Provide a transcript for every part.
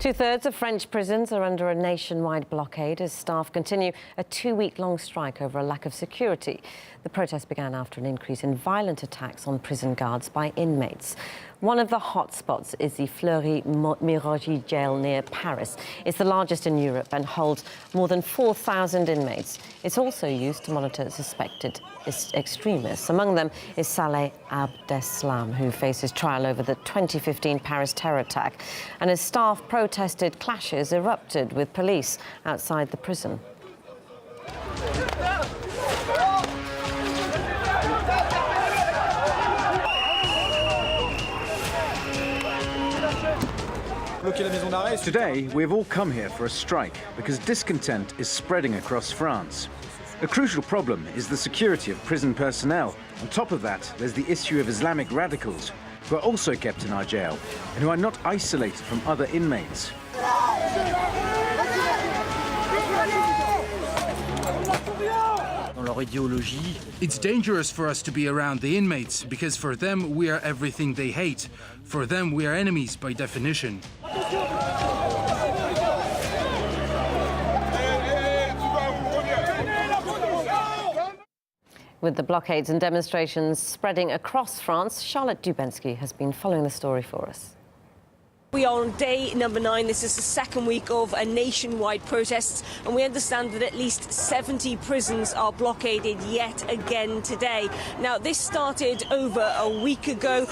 Two-thirds of French prisons are under a nationwide blockade as staff continue a two-week-long strike over a lack of security. The protest began after an increase in violent attacks on prison guards by inmates. One of the hotspots is the Fleury-Mérogis jail near Paris. It's the largest in Europe and holds more than 4,000 inmates. It's also used to monitor suspected extremists. Among them is Saleh Abdeslam, who faces trial over the 2015 Paris terror attack. And as staff protested, clashes erupted with police outside the prison. Today, we've all come here for a strike because discontent is spreading across France. A crucial problem is the security of prison personnel. On top of that, there's the issue of Islamic radicals, who are also kept in our jail and who are not isolated from other inmates. It's dangerous for us to be around the inmates because for them we are everything they hate. For them we are enemies by definition. With the blockades and demonstrations spreading across France, Charlotte Dubensky has been following the story for us. We are on day number 9. This is the second week of a nationwide protests, and we understand that at least 70 prisons are blockaded yet again today. Now, this started over a week ago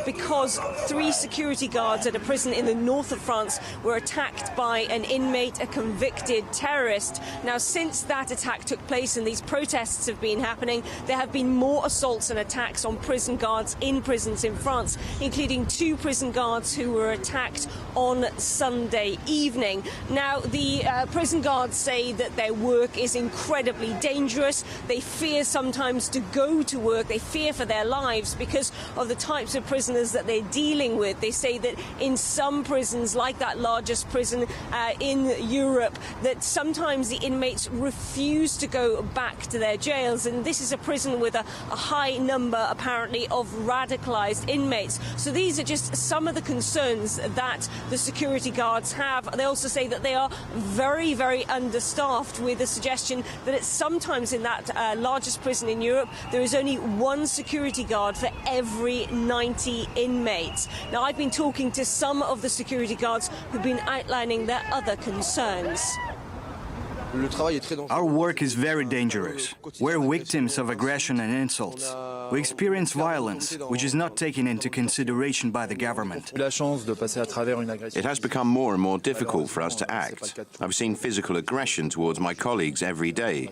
because 3 security guards at a prison in the north of France were attacked by an inmate, a convicted terrorist. Now, since that attack took place and these protests have been happening, there have been more assaults and attacks on prison guards in prisons in France, including 2 prison guards who were attacked on Sunday evening. Now, the prison guards say that their work is incredibly dangerous. They fear sometimes to go to work. They fear for their lives because of the types of prisoners that they're dealing with. They say that in some prisons, like that largest prison in Europe, that sometimes the inmates refuse to go back to their jails. And this is a prison with a high number, apparently, of radicalized inmates. So these are just some of the concerns that the security guards have. They also say that they are very, very understaffed, with a suggestion that it's sometimes in that largest prison in Europe, there is only 1 security guard for every 90 inmates. Now, I've been talking to some of the security guards who've been outlining their other concerns. Our work is very dangerous. We're victims of aggression and insults. We experience violence, which is not taken into consideration by the government. It has become more and more difficult for us to act. I've seen physical aggression towards my colleagues every day.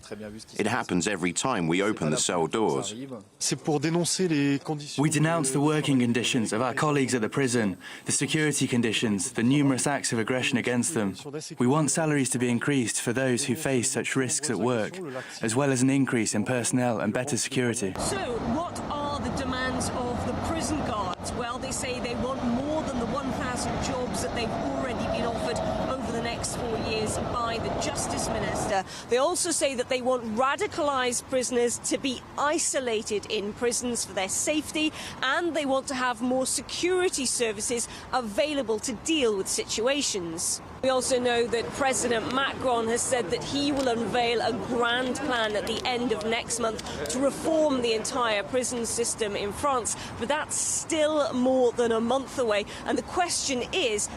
It happens every time we open the cell doors. We denounce the working conditions of our colleagues at the prison, the security conditions, the numerous acts of aggression against them. We want salaries to be increased for those who face such risks at work, as well as an increase in personnel and better security. So, what are the demands of the prison guards? Well, they say they want more than the 1,000 jobs that they've already been offered over the next 4 years by the Justice Minister. They also say that they want radicalized prisoners to be isolated in prisons for their safety, and they want to have more security services available to deal with situations. We also know that President Macron has said that he will unveil a grand plan at the end of next month to reform the entire prison system in France, but that's still more than a month away. And the question is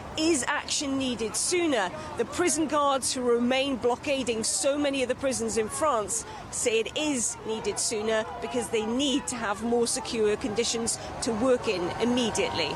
action needed sooner? The prison guards who remain blockading so many of the prisons in France say it is needed sooner because they need to have more secure conditions to work in immediately.